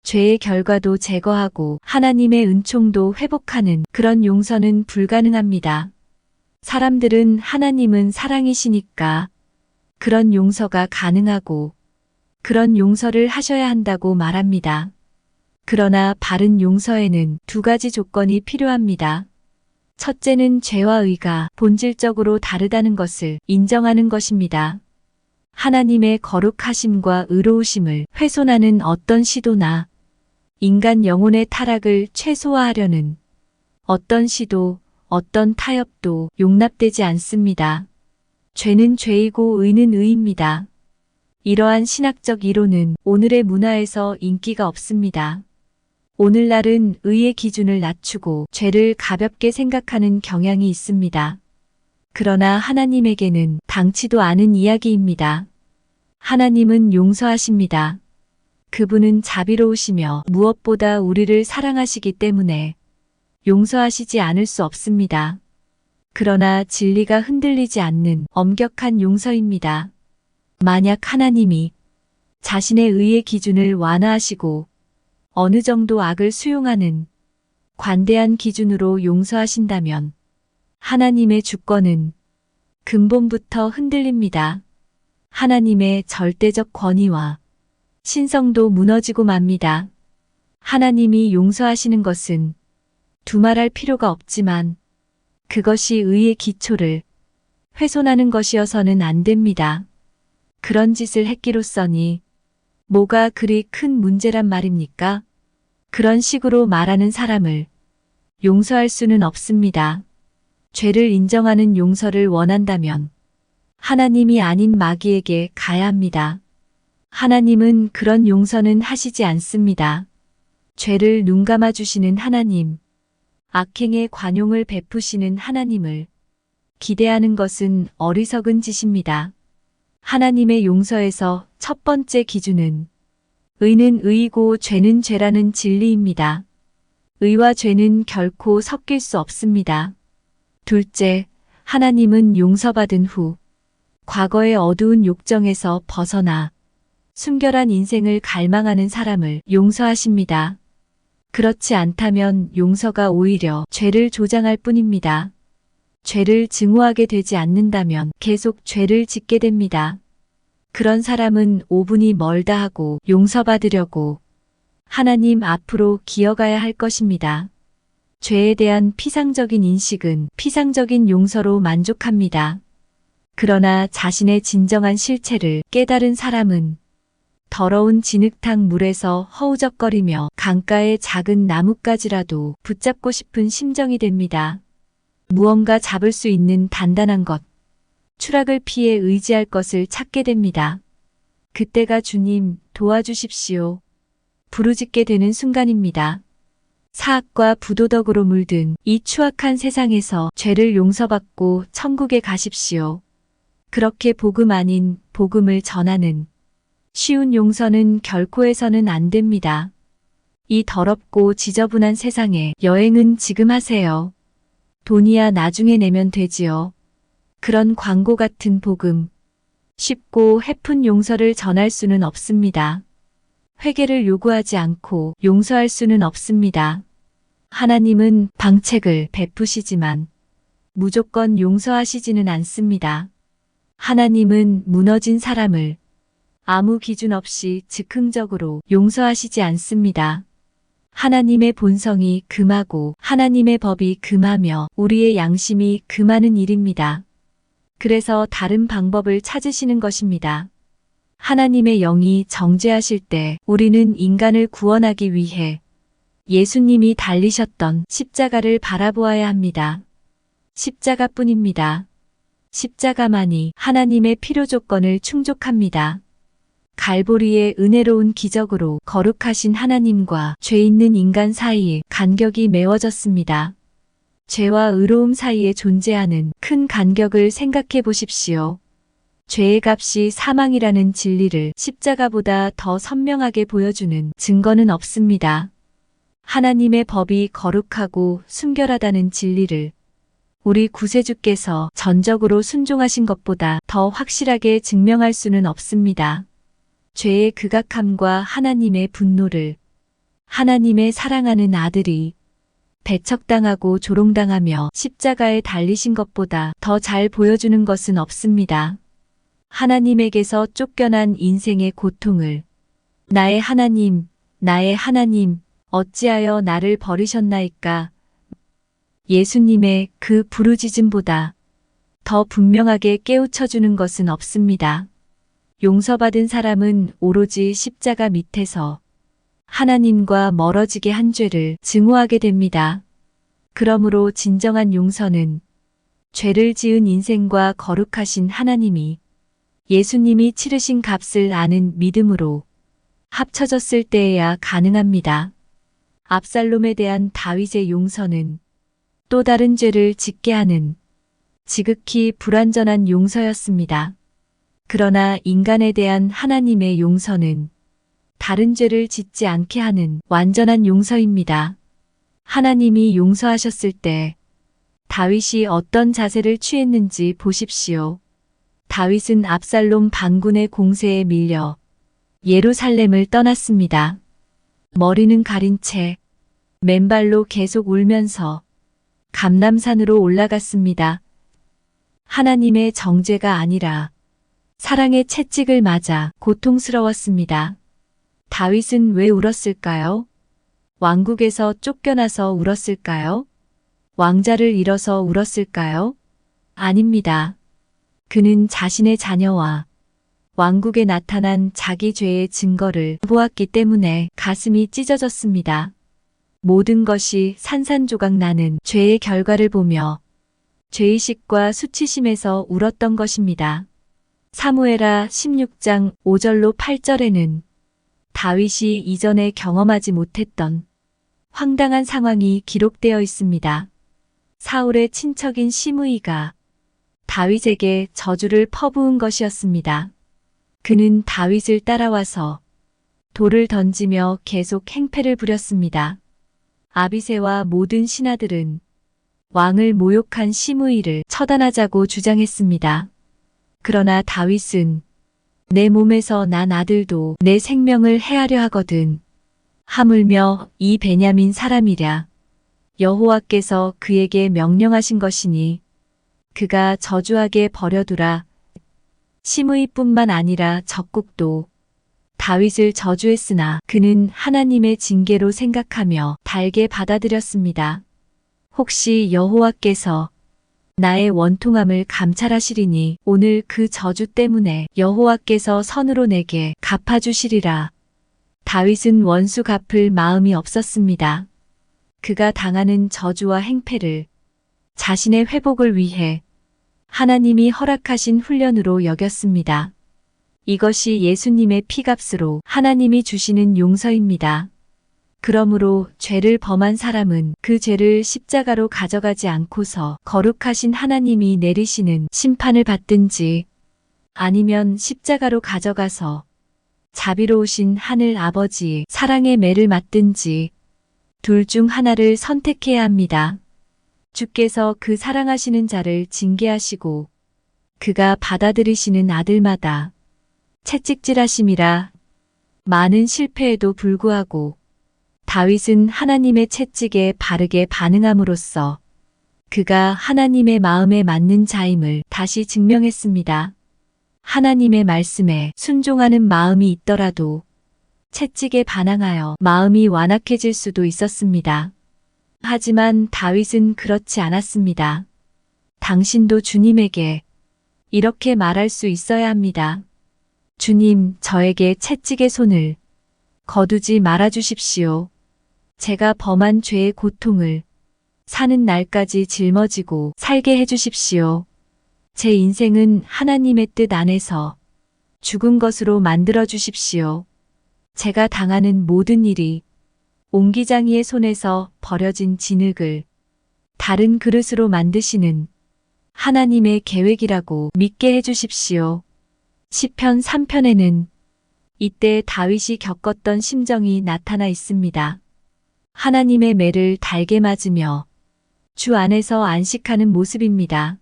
죄의 결과도 제거하고 하나님의 은총도 회복하는 그런 용서는 불가능합니다. 사람들은 하나님은 사랑이시니까 그런 용서가 가능하고 그런 용서를 하셔야 한다고 말합니다. 그러나 바른 용서에는 두 가지 조건이 필요합니다. 첫째는 죄와 의가 본질적으로 다르다는 것을 인정하는 것입니다. 하나님의 거룩하심과 의로우심을 훼손하는 어떤 시도나 인간 영혼의 타락을 최소화하려는 어떤 시도, 어떤 타협도 용납되지 않습니다. 죄는 죄이고 의는 의입니다. 이러한 신학적 이론은 오늘의 문화에서 인기가 없습니다. 오늘날은 의의 기준을 낮추고 죄를 가볍게 생각하는 경향이 있습니다. 그러나 하나님에게는 당치도 않은 이야기입니다. 하나님은 용서하십니다. 그분은 자비로우시며 무엇보다 우리를 사랑하시기 때문에 용서하시지 않을 수 없습니다. 그러나 진리가 흔들리지 않는 엄격한 용서입니다. 만약 하나님이 자신의 의의 기준을 완화하시고 어느 정도 악을 수용하는 관대한 기준으로 용서하신다면 하나님의 주권은 근본부터 흔들립니다. 하나님의 절대적 권위와 신성도 무너지고 맙니다. 하나님이 용서하시는 것은 두말할 필요가 없지만 그것이 의의 기초를 훼손하는 것이어서는 안 됩니다. 그런 짓을 했기로써니 뭐가 그리 큰 문제란 말입니까? 그런 식으로 말하는 사람을 용서할 수는 없습니다. 죄를 인정하는 용서를 원한다면 하나님이 아닌 마귀에게 가야 합니다. 하나님은 그런 용서는 하시지 않습니다. 죄를 눈감아 주시는 하나님, 악행의 관용을 베푸시는 하나님을 기대하는 것은 어리석은 짓입니다. 하나님의 용서에서 첫 번째 기준은 의는 의이고 죄는 죄라는 진리입니다. 의와 죄는 결코 섞일 수 없습니다. 둘째, 하나님은 용서받은 후 과거의 어두운 욕정에서 벗어나 순결한 인생을 갈망하는 사람을 용서하십니다. 그렇지 않다면 용서가 오히려 죄를 조장할 뿐입니다. 죄를 증오하게 되지 않는다면 계속 죄를 짓게 됩니다. 그런 사람은 5분이 멀다 하고 용서받으려고 하나님 앞으로 기어가야 할 것입니다. 죄에 대한 피상적인 인식은 피상적인 용서로 만족합니다. 그러나 자신의 진정한 실체를 깨달은 사람은 더러운 진흙탕 물에서 허우적거리며 강가의 작은 나뭇가지라도 붙잡고 싶은 심정이 됩니다. 무언가 잡을 수 있는 단단한 것, 추락을 피해 의지할 것을 찾게 됩니다. 그때가 주님 도와주십시오. 부르짖게 되는 순간입니다. 사악과 부도덕으로 물든 이 추악한 세상에서 죄를 용서받고 천국에 가십시오. 그렇게 복음 아닌 복음을 전하는 쉬운 용서는 결코 해서는 안 됩니다. 이 더럽고 지저분한 세상에 여행은 지금 하세요. 돈이야 나중에 내면 되지요. 그런 광고 같은 복음, 쉽고 해픈 용서를 전할 수는 없습니다. 회개를 요구하지 않고 용서할 수는 없습니다. 하나님은 방책을 베푸시지만 무조건 용서하시지는 않습니다. 하나님은 무너진 사람을 아무 기준 없이 즉흥적으로 용서하시지 않습니다. 하나님의 본성이 금하고 하나님의 법이 금하며 우리의 양심이 금하는 일입니다. 그래서 다른 방법을 찾으시는 것입니다. 하나님의 영이 정죄하실 때 우리는 인간을 구원하기 위해 예수님이 달리셨던 십자가를 바라보아야 합니다. 십자가뿐입니다. 십자가만이 하나님의 필요 조건을 충족합니다. 갈보리의 은혜로운 기적으로 거룩하신 하나님과 죄 있는 인간 사이에 간격이 메워졌습니다. 죄와 의로움 사이에 존재하는 큰 간격을 생각해 보십시오. 죄의 값이 사망이라는 진리를 십자가보다 더 선명하게 보여주는 증거는 없습니다. 하나님의 법이 거룩하고 순결하다는 진리를 우리 구세주께서 전적으로 순종하신 것보다 더 확실하게 증명할 수는 없습니다. 죄의 극악함과 하나님의 분노를 하나님의 사랑하는 아들이 배척당하고 조롱당하며 십자가에 달리신 것보다 더 잘 보여주는 것은 없습니다. 하나님에게서 쫓겨난 인생의 고통을 나의 하나님, 어찌하여 나를 버리셨나이까? 예수님의 그 부르짖음보다 더 분명하게 깨우쳐주는 것은 없습니다. 용서받은 사람은 오로지 십자가 밑에서 하나님과 멀어지게 한 죄를 증오하게 됩니다. 그러므로 진정한 용서는 죄를 지은 인생과 거룩하신 하나님이 예수님이 치르신 값을 아는 믿음으로 합쳐졌을 때에야 가능합니다. 압살롬에 대한 다윗의 용서는 또 다른 죄를 짓게 하는 지극히 불완전한 용서였습니다. 그러나 인간에 대한 하나님의 용서는 다른 죄를 짓지 않게 하는 완전한 용서입니다. 하나님이 용서하셨을 때 다윗이 어떤 자세를 취했는지 보십시오. 다윗은 압살롬 반군의 공세에 밀려 예루살렘을 떠났습니다. 머리는 가린 채 맨발로 계속 울면서 감람산으로 올라갔습니다. 하나님의 정죄가 아니라 사랑의 채찍을 맞아 고통스러웠습니다. 다윗은 왜 울었을까요? 왕국에서 쫓겨나서 울었을까요? 왕자를 잃어서 울었을까요? 아닙니다. 그는 자신의 자녀와 왕국에 나타난 자기 죄의 증거를 보았기 때문에 가슴이 찢어졌습니다. 모든 것이 산산조각 나는 죄의 결과를 보며 죄의식과 수치심에서 울었던 것입니다. 사무엘하 16장 5절로 8절에는 다윗이 이전에 경험하지 못했던 황당한 상황이 기록되어 있습니다. 사울의 친척인 시므이가 다윗에게 저주를 퍼부은 것이었습니다. 그는 다윗을 따라와서 돌을 던지며 계속 행패를 부렸습니다. 아비새와 모든 신하들은 왕을 모욕한 시므이를 처단하자고 주장했습니다. 그러나 다윗은 내 몸에서 난 아들도 내 생명을 해하려 하거든. 하물며 이 베냐민 사람이랴. 여호와께서 그에게 명령하신 것이니 그가 저주하게 버려두라. 시므이뿐만 아니라 적국도 다윗을 저주했으나 그는 하나님의 징계로 생각하며 달게 받아들였습니다. 혹시 여호와께서 나의 원통함을 감찰하시리니 오늘 그 저주 때문에 여호와께서 선으로 내게 갚아주시리라. 다윗은 원수 갚을 마음이 없었습니다. 그가 당하는 저주와 행패를 자신의 회복을 위해 하나님이 허락하신 훈련으로 여겼습니다. 이것이 예수님의 피값으로 하나님이 주시는 용서입니다. 그러므로 죄를 범한 사람은 그 죄를 십자가로 가져가지 않고서 거룩하신 하나님이 내리시는 심판을 받든지 아니면 십자가로 가져가서 자비로우신 하늘 아버지의 사랑의 매를 맞든지 둘 중 하나를 선택해야 합니다. 주께서 그 사랑하시는 자를 징계하시고 그가 받아들이시는 아들마다 채찍질하심이라. 많은 실패에도 불구하고 다윗은 하나님의 채찍에 바르게 반응함으로써 그가 하나님의 마음에 맞는 자임을 다시 증명했습니다. 하나님의 말씀에 순종하는 마음이 있더라도 채찍에 반항하여 마음이 완악해질 수도 있었습니다. 하지만 다윗은 그렇지 않았습니다. 당신도 주님에게 이렇게 말할 수 있어야 합니다. 주님, 저에게 채찍의 손을 거두지 말아 주십시오. 제가 범한 죄의 고통을 사는 날까지 짊어지고 살게 해 주십시오. 제 인생은 하나님의 뜻 안에서 죽은 것으로 만들어 주십시오. 제가 당하는 모든 일이 옹기장이의 손에서 버려진 진흙을 다른 그릇으로 만드시는 하나님의 계획이라고 믿게 해 주십시오. 시편 3편에는 이때 다윗이 겪었던 심정이 나타나 있습니다. 하나님의 매를 달게 맞으며 주 안에서 안식하는 모습입니다.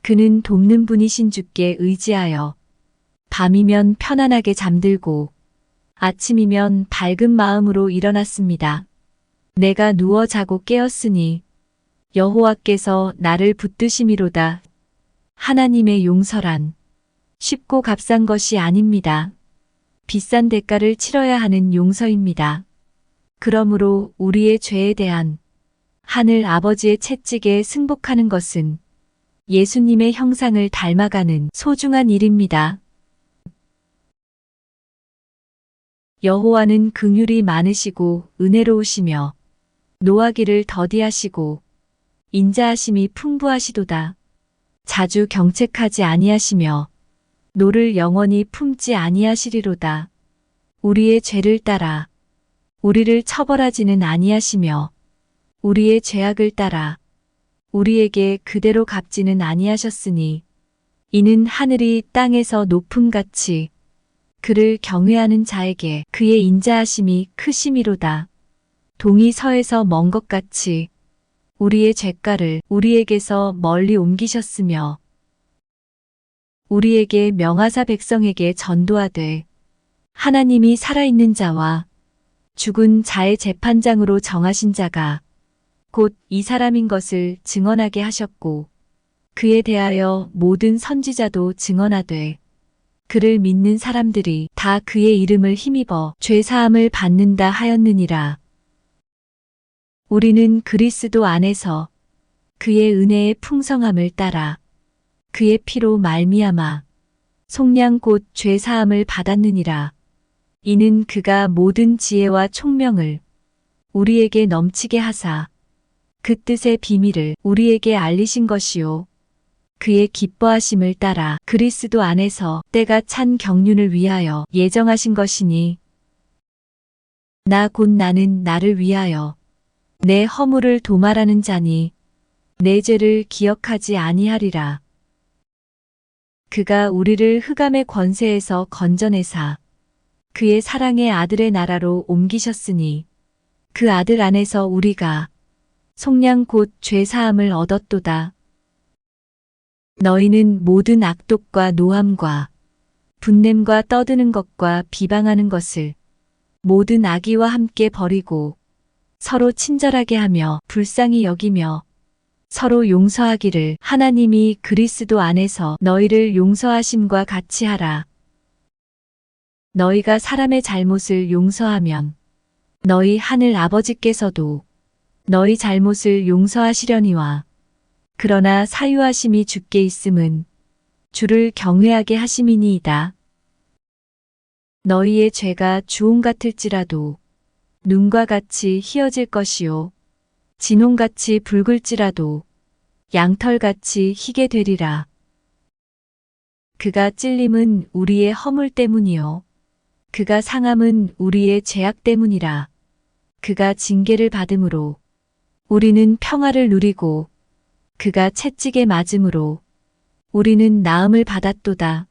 그는 돕는 분이신 주께 의지하여 밤이면 편안하게 잠들고 아침이면 밝은 마음으로 일어났습니다. 내가 누워 자고 깨었으니 여호와께서 나를 붙드심이로다. 하나님의 용서란 쉽고 값싼 것이 아닙니다. 비싼 대가를 치러야 하는 용서입니다. 그러므로 우리의 죄에 대한 하늘 아버지의 채찍에 승복하는 것은 예수님의 형상을 닮아가는 소중한 일입니다. 여호와는 긍휼이 많으시고 은혜로우시며 노하기를 더디하시고 인자하심이 풍부하시도다. 자주 경책하지 아니하시며 노를 영원히 품지 아니하시리로다. 우리의 죄를 따라 우리를 처벌하지는 아니하시며 우리의 죄악을 따라 우리에게 그대로 갚지는 아니하셨으니 이는 하늘이 땅에서 높음같이 그를 경외하는 자에게 그의 인자하심이 크심이로다. 동이 서에서 먼 것 같이 우리의 죄가를 우리에게서 멀리 옮기셨으며 우리에게 명하사 백성에게 전도하되 하나님이 살아있는 자와 죽은 자의 재판장으로 정하신 자가 곧 이 사람인 것을 증언하게 하셨고 그에 대하여 모든 선지자도 증언하되 그를 믿는 사람들이 다 그의 이름을 힘입어 죄사함을 받는다 하였느니라. 우리는 그리스도 안에서 그의 은혜의 풍성함을 따라 그의 피로 말미암아 속량 곧 죄사함을 받았느니라. 이는 그가 모든 지혜와 총명을 우리에게 넘치게 하사 그 뜻의 비밀을 우리에게 알리신 것이요. 그의 기뻐하심을 따라 그리스도 안에서 때가 찬 경륜을 위하여 예정하신 것이니 나 곧 나는 나를 위하여 내 허물을 도말하는 자니 내 죄를 기억하지 아니하리라. 그가 우리를 흑암의 권세에서 건져내사 그의 사랑의 아들의 나라로 옮기셨으니 그 아들 안에서 우리가 속량 곧 죄사함을 얻었도다. 너희는 모든 악독과 노함과 분냄과 떠드는 것과 비방하는 것을 모든 악의와 함께 버리고 서로 친절하게 하며 불쌍히 여기며 서로 용서하기를 하나님이 그리스도 안에서 너희를 용서하심과 같이 하라. 너희가 사람의 잘못을 용서하면 너희 하늘 아버지께서도 너희 잘못을 용서하시려니와 그러나 사유하심이 주께 있음은 주를 경외하게 하심이니이다. 너희의 죄가 주홍 같을지라도 눈과 같이 희어질 것이요 진홍같이 붉을지라도 양털같이 희게 되리라. 그가 찔림은 우리의 허물 때문이요 그가 상함은 우리의 죄악 때문이라. 그가 징계를 받음으로 우리는 평화를 누리고 그가 채찍에 맞음으로 우리는 나음을 받았도다.